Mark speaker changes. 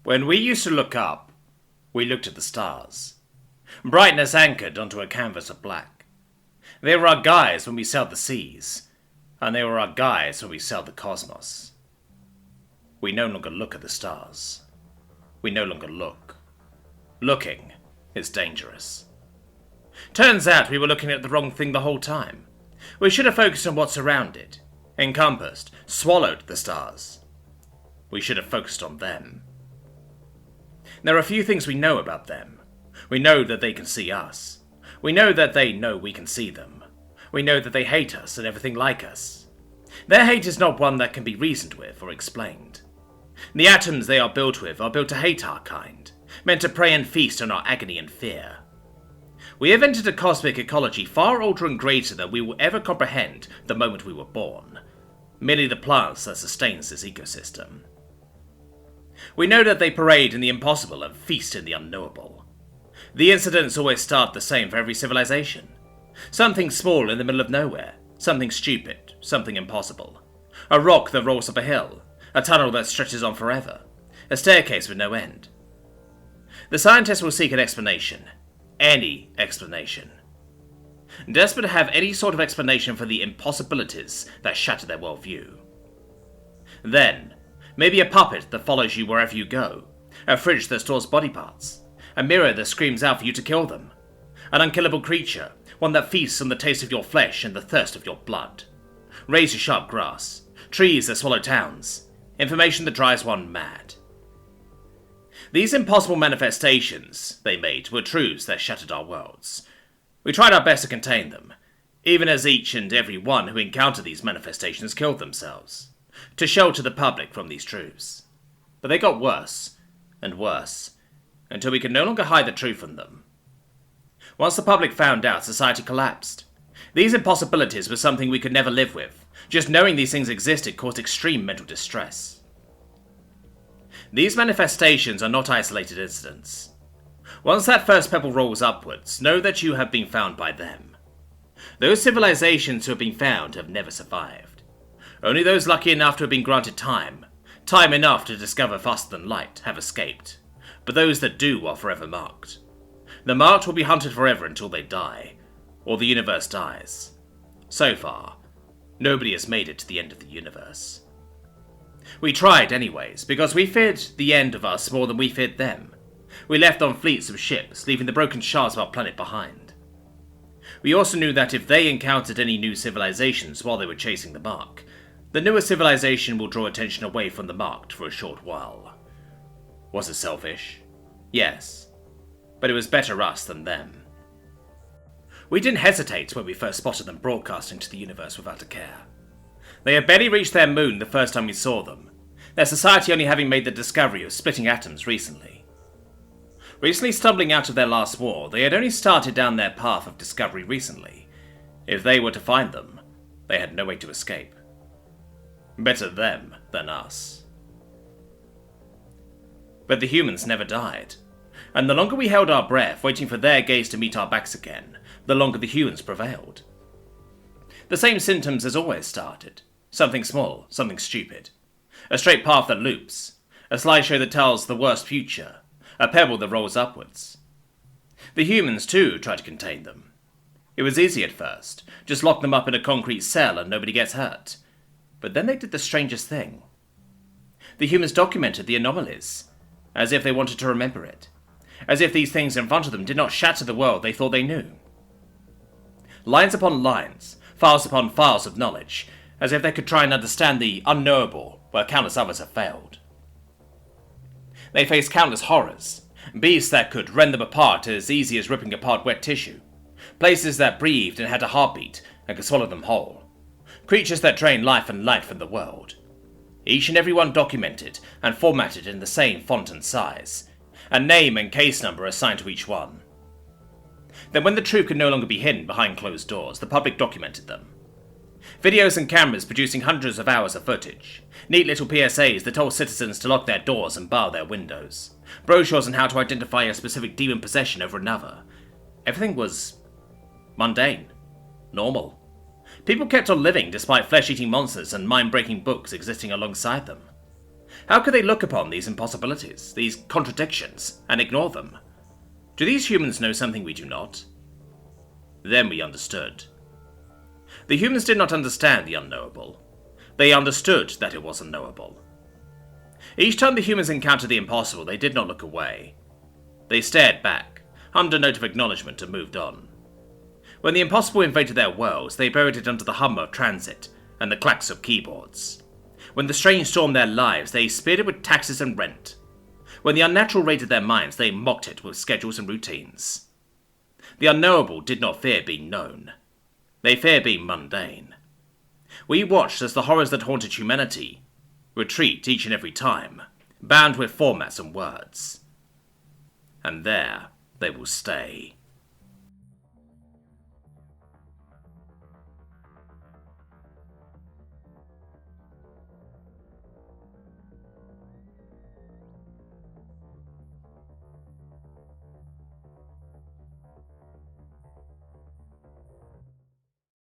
Speaker 1: When we used to look up, we looked at the stars. Brightness anchored onto a canvas of black. They were our guides when we sailed the seas, and they were our guides when we sailed the cosmos. We no longer look at the stars. We no longer look. Looking is dangerous. Turns out we were looking at the wrong thing the whole time. We should have focused on what surrounded, encompassed, swallowed the stars. We should have focused on them. There are a few things we know about them. We know that they can see us. We know that they know we can see them. We know that they hate us and everything like us. Their hate is not one that can be reasoned with or explained. The atoms they are built with are built to hate our kind, meant to prey and feast on our agony and fear. We have entered a cosmic ecology far older and greater than we will ever comprehend the moment we were born, merely the plants that sustains this ecosystem. We know that they parade in the impossible and feast in the unknowable. The incidents always start the same for every civilization. Something small in the middle of nowhere, something stupid, something impossible. A rock that rolls up a hill, a tunnel that stretches on forever, a staircase with no end. The scientists will seek an explanation. Any explanation. Desperate to have any sort of explanation for the impossibilities that shatter their worldview. Then, maybe a puppet that follows you wherever you go, a fridge that stores body parts, a mirror that screams out for you to kill them, an unkillable creature, one that feasts on the taste of your flesh and the thirst of your blood, razor-sharp grass, trees that swallow towns, information that drives one mad. These impossible manifestations they made were truths that shattered our worlds. We tried our best to contain them, even as each and every one who encountered these manifestations killed themselves, to shelter the public from these truths. But they got worse and worse, until we could no longer hide the truth from them. Once the public found out, society collapsed. These impossibilities were something we could never live with. Just knowing these things existed caused extreme mental distress. These manifestations are not isolated incidents. Once that first pebble rolls upwards, know that you have been found by them. Those civilizations who have been found have never survived. Only those lucky enough to have been granted time enough to discover faster than light, have escaped. But those that do are forever marked. The marked will be hunted forever until they die, or the universe dies. So far, nobody has made it to the end of the universe. We tried anyways, because we feared the end of us more than we feared them. We left on fleets of ships, leaving the broken shards of our planet behind. We also knew that if they encountered any new civilizations while they were chasing the mark, the newer civilization will draw attention away from the marked for a short while. Was it selfish? Yes. But it was better us than them. We didn't hesitate when we first spotted them broadcasting to the universe without a care. They had barely reached their moon the first time we saw them, their society only having made the discovery of splitting atoms recently. Recently stumbling out of their last war, they had only started down their path of discovery recently. If they were to find them, they had no way to escape. Better them than us. But the humans never died, and the longer we held our breath, waiting for their gaze to meet our backs again, the longer the humans prevailed. The same symptoms as always started. Something small, something stupid. A straight path that loops. A slideshow that tells the worst future. A pebble that rolls upwards. The humans, too, tried to contain them. It was easy at first. Just lock them up in a concrete cell and nobody gets hurt. But then they did the strangest thing. The humans documented the anomalies, as if they wanted to remember it. As if these things in front of them did not shatter the world they thought they knew. Lines upon lines, files upon files of knowledge, as if they could try and understand the unknowable where countless others have failed. They faced countless horrors, beasts that could rend them apart as easy as ripping apart wet tissue, places that breathed and had a heartbeat and could swallow them whole, creatures that drained life and light from the world. Each and every one documented and formatted in the same font and size, a name and case number assigned to each one. Then when the truth could no longer be hidden behind closed doors, the public documented them. Videos and cameras producing hundreds of hours of footage. Neat little PSAs that told citizens to lock their doors and bar their windows. Brochures on how to identify a specific demon possession over another. Everything was mundane. Normal. People kept on living despite flesh-eating monsters and mind-breaking books existing alongside them. How could they look upon these impossibilities, these contradictions, and ignore them? Do these humans know something we do not? Then we understood. The humans did not understand the unknowable. They understood that it was unknowable. Each time the humans encountered the impossible, they did not look away. They stared back, hummed a note of acknowledgement, and moved on. When the impossible invaded their worlds, they buried it under the hum of transit and the clacks of keyboards. When the strange stormed their lives, they speared it with taxes and rent. When the unnatural raided their minds, they mocked it with schedules and routines. The unknowable did not fear being known. They feared being mundane. We watched as the horrors that haunted humanity retreat each and every time, bound with formats and words. And there they will stay.